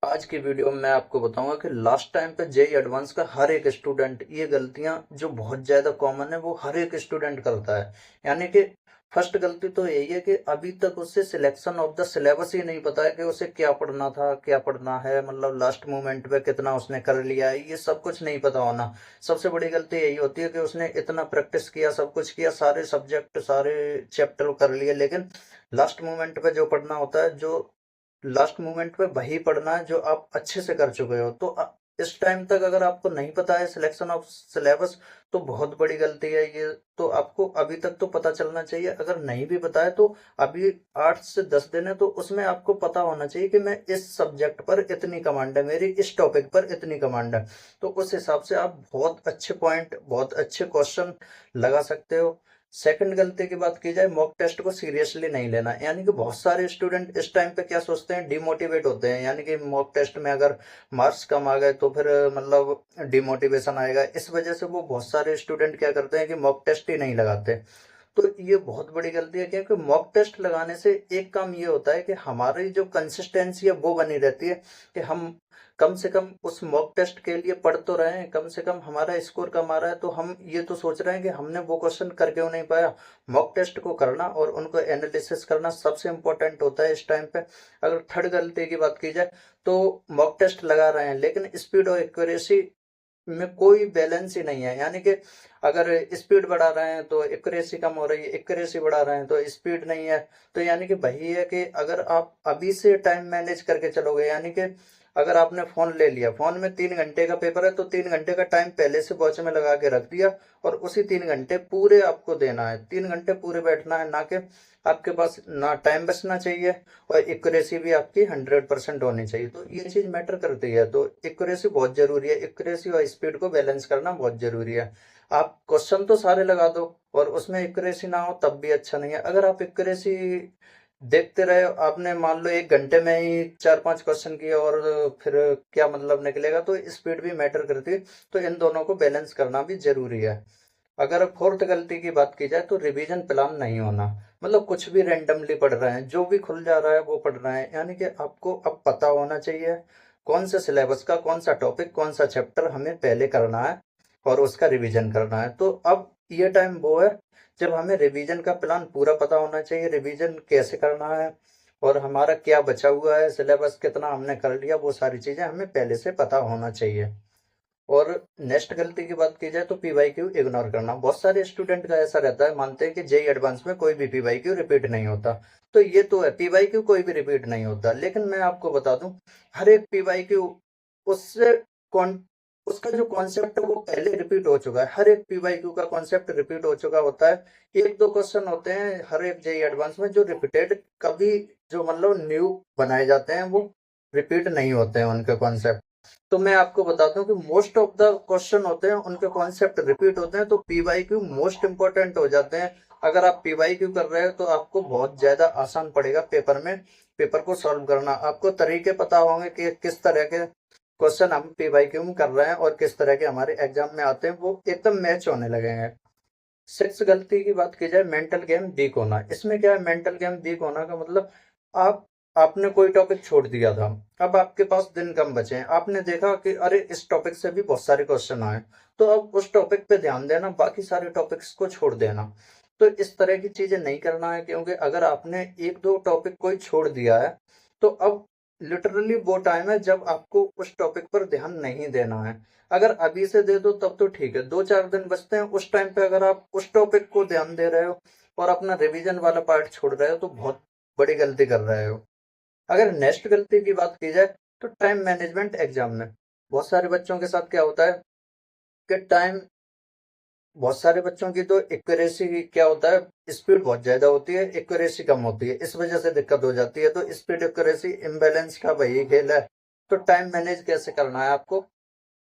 आज की वीडियो में मैं आपको बताऊंगा कि लास्ट टाइम पे जेई एडवांस का हर एक स्टूडेंट ये गलतियां जो बहुत ज्यादा कॉमन है वो हर एक स्टूडेंट करता है। यानी कि फर्स्ट गलती तो यही है कि अभी तक उसे सिलेक्शन ऑफ द सिलेबस ही नहीं पता है कि उसे क्या पढ़ना था, क्या पढ़ना है, मतलब लास्ट मोमेंट पे कितना उसने कर लिया है, ये सब कुछ नहीं पता होना। सबसे बड़ी गलती यही होती है कि उसने इतना प्रैक्टिस किया, सब कुछ किया, सारे सब्जेक्ट सारे चैप्टर कर लिए, लेकिन लास्ट मोमेंट पे जो पढ़ना होता है, जो लास्ट मोमेंट पे वही पढ़ना है जो आप अच्छे से कर चुके हो। तो इस टाइम तक अगर आपको नहीं पता है सिलेक्शन ऑफ सिलेबस, तो बहुत बड़ी गलती है ये। तो आपको अभी तक तो पता चलना चाहिए। अगर नहीं भी पता है तो अभी 8 से 10 दिन है, तो उसमें आपको पता होना चाहिए कि मैं इस सब्जेक्ट पर इतनी कमांड है, मेरी इस टॉपिक पर इतनी कमांड है। तो उस हिसाब से आप बहुत अच्छे पॉइंट, बहुत अच्छे क्वेश्चन लगा सकते हो। सेकंड गलती की बात की जाए, मॉक टेस्ट को सीरियसली नहीं लेना। यानी कि बहुत सारे स्टूडेंट इस टाइम पे क्या सोचते हैं, डिमोटिवेट होते हैं। यानी कि मॉक टेस्ट में अगर मार्क्स कम आ गए तो फिर मतलब डिमोटिवेशन आएगा। इस वजह से वो बहुत सारे स्टूडेंट क्या करते हैं कि मॉक टेस्ट ही नहीं लगाते। तो ये बहुत बड़ी गलती है, क्योंकि मॉक टेस्ट लगाने से एक काम ये होता है कि हमारी जो कंसिस्टेंसी है वो बनी रहती है, कि हम कम से कम उस मॉक टेस्ट के लिए पढ़ तो रहे हैं, कम से कम हमारा स्कोर कम आ रहा है, तो हम ये तो सोच रहे हैं कि हमने वो क्वेश्चन कर क्यों नहीं पाया। मॉक टेस्ट को करना और उनको एनालिसिस करना सबसे इंपॉर्टेंट होता है इस टाइम पे। अगर थर्ड गलती की बात की जाए, तो मॉक टेस्ट लगा रहे हैं लेकिन स्पीड और एक्यूरेसी में कोई बैलेंस ही नहीं है। यानी कि अगर स्पीड बढ़ा रहे हैं तो एक्यूरेसी कम हो रही है, एक्यूरेसी बढ़ा रहे हैं तो स्पीड नहीं है। तो यानी कि वही है कि अगर आप अभी से टाइम मैनेज करके चलोगे, यानी कि अगर आपने फोन ले लिया, फोन में 3 घंटे का पेपर है तो 3 घंटे का टाइम पहले से वॉच में लगा के रख दिया, और उसी 3 घंटे पूरे आपको देना है, 3 घंटे पूरे बैठना है। ना कि आपके पास ना टाइम बचना चाहिए और एक्यूरेसी भी आपकी 100% होनी चाहिए। तो ये चीज मैटर करती है। तो एक्यूरेसी बहुत जरूरी है, एक्यूरेसी और स्पीड को बैलेंस करना बहुत जरूरी है। आप क्वेश्चन तो सारे लगा दो और उसमें एक्यूरेसी ना हो तब भी अच्छा नहीं है। अगर आप एक्यूरेसी देखते रहे, आपने मान लो 1 घंटे में ही 4-5 क्वेश्चन किए और फिर क्या मतलब निकलेगा। तो स्पीड भी मैटर करती है। तो इन दोनों को बैलेंस करना भी जरूरी है। अगर फोर्थ गलती की बात की जाए तो रिवीजन प्लान नहीं होना। मतलब कुछ भी रेंडमली पढ़ रहे हैं, जो भी खुल जा रहा है वो पढ़ रहे हैं। यानी कि आपको अब पता होना चाहिए कौन से सिलेबस का कौन सा टॉपिक, कौन सा चैप्टर हमें पहले करना है और उसका रिवीजन करना है। तो अब ये टाइम वो है जब हमें रिवीजन का प्लान पूरा पता होना चाहिए, रिवीजन कैसे करना है और हमारा क्या बचा हुआ है, सिलेबस कितना हमने कर लिया, वो सारी चीजें हमें पहले से पता होना चाहिए। और नेक्स्ट गलती की बात की जाए तो पीवाईक्यू इग्नोर करना। बहुत सारे स्टूडेंट का ऐसा रहता है, मानते हैं कि जेई एडवांस में कोई भी पीवाईक्यू रिपीट नहीं होता। तो ये तो है, पीवाईक्यू कोई भी रिपीट नहीं होता, लेकिन मैं आपको बता दूं हर एक पीवाईक्यू उससे कौन उसका जो कॉन्सेप्ट है वो पहले रिपीट हो चुका है। हर एक पीवाईक्यू का कॉन्सेप्ट रिपीट हो चुका होता है। एक दो क्वेश्चन होते हैं हर एक जेई एडवांस में जो रिपीटेड, कभी जो मतलब न्यू बनाए जाते हैं वो रिपीट नहीं होते हैं उनके कॉन्सेप्ट। तो मैं आपको बताता हूँ कि मोस्ट ऑफ द क्वेश्चन होते हैं उनके कॉन्सेप्ट रिपीट होते हैं, तो पीवाईक्यू मोस्ट इंपॉर्टेंट हो जाते हैं। अगर आप पीवाईक्यू कर रहे हो तो आपको बहुत ज्यादा आसान पड़ेगा पेपर में, पेपर को सॉल्व करना। आपको तरीके पता होंगे कि किस तरह के क्वेश्चन हम पीवाईक्यू में कर रहे हैं और किस तरह के हमारे एग्जाम में आते हैं, वो एकदम मैच होने लगेंगे। सिक्स गलती की बात की जाए, मेंटल गेम वीक होना। इसमें क्या है, मेंटल गेम वीक होना का मतलब आप आपने कोई टॉपिक छोड़ दिया था, अब आपके पास दिन कम बचे हैं, आपने देखा कि अरे इस टॉपिक से भी बहुत सारे क्वेश्चन आए, तो अब उस टॉपिक पे ध्यान देना, बाकी सारे टॉपिक्स को छोड़ देना। तो इस तरह की चीजें नहीं करना है, क्योंकि अगर आपने एक दो टॉपिक कोई छोड़ दिया है तो अब लिटरली वो टाइम है जब आपको उस टॉपिक पर ध्यान नहीं देना है। अगर अभी से दे दो तब तो ठीक है, 2-4 दिन बचते हैं, उस टाइम पे अगर आप उस टॉपिक को ध्यान दे रहे हो और अपना रिवीजन वाला पार्ट छोड़ रहे हो तो बहुत बड़ी गलती कर रहे हो। अगर नेक्स्ट गलती की बात की जाए तो टाइम मैनेजमेंट एग्जाम में, बहुत सारे बच्चों के साथ क्या होता है कि टाइम, बहुत सारे बच्चों की तो एक्यूरेसी क्या होता है, स्पीड बहुत ज्यादा होती है, एक्यूरेसी कम होती है, इस वजह से दिक्कत हो जाती है। तो स्पीड एक्यूरेसी इम्बैलेंस का वही खेल है। तो टाइम मैनेज कैसे करना है, आपको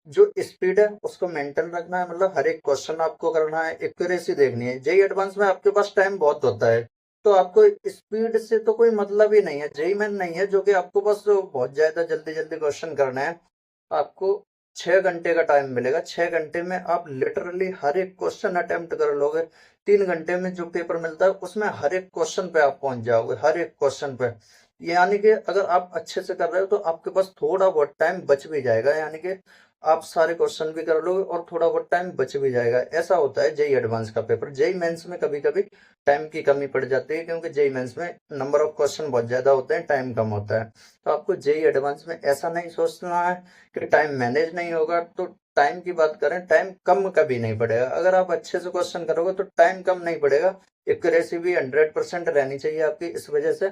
जो स्पीड है उसको मेंटेन रखना है, मतलब हर एक क्वेश्चन आपको करना है, एक्यूरेसी देखनी है। जेई एडवांस में आपके पास टाइम बहुत होता है, तो आपको स्पीड से तो कोई मतलब ही नहीं है। जेई में नहीं है जो कि आपको बस बहुत ज्यादा जल्दी जल्दी क्वेश्चन करना है। आपको 6 घंटे का टाइम मिलेगा, 6 घंटे में आप लिटरली हर एक क्वेश्चन अटेम्प्ट कर लोगे। 3 घंटे में जो पेपर मिलता है उसमें हर एक क्वेश्चन पे आप पहुंच जाओगे, हर एक क्वेश्चन पे। यानी कि अगर आप अच्छे से कर रहे हो तो आपके पास थोड़ा बहुत टाइम बच भी जाएगा, यानी कि आप सारे क्वेश्चन भी कर लोगे और थोड़ा बहुत टाइम बच भी जाएगा। ऐसा होता है जेई एडवांस का पेपर। जेई मेंस में कभी कभी टाइम की कमी पड़ जाती है, क्योंकि जेई मेंस में नंबर ऑफ क्वेश्चन बहुत ज्यादा होते हैं, टाइम कम होता है। तो आपको जेई एडवांस में ऐसा नहीं सोचना है कि टाइम मैनेज नहीं होगा। तो टाइम की बात करें, टाइम कम कभी नहीं पड़ेगा। अगर आप अच्छे से क्वेश्चन करोगे तो टाइम कम नहीं पड़ेगा, एक्यूरेसी भी 100% रहनी चाहिए आपकी। इस वजह से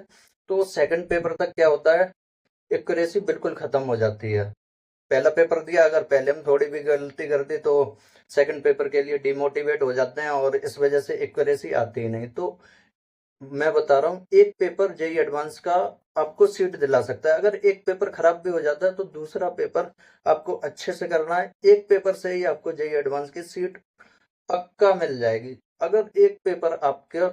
तो सेकंड पेपर तक क्या होता है, एक्यूरेसी बिल्कुल खत्म हो जाती है। पहला पेपर दिया, अगर पहले में थोड़ी भी गलती कर दी तो सेकंड पेपर के लिए डिमोटिवेट हो जाते हैं और इस वजह से एक्यूरेसी आती ही नहीं। तो मैं बता रहा हूँ, एक पेपर जेई एडवांस का आपको सीट दिला सकता है। अगर एक पेपर खराब भी हो जाता है तो दूसरा पेपर आपको अच्छे से करना है। एक पेपर से ही आपको जेई एडवांस की सीट पक्का मिल जाएगी। अगर एक पेपर आपके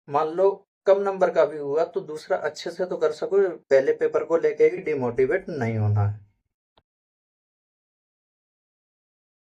मान लो कम नंबर का भी हुआ तो दूसरा अच्छे से तो कर सको। पहले पेपर को लेके ही डिमोटिवेट नहीं होना है।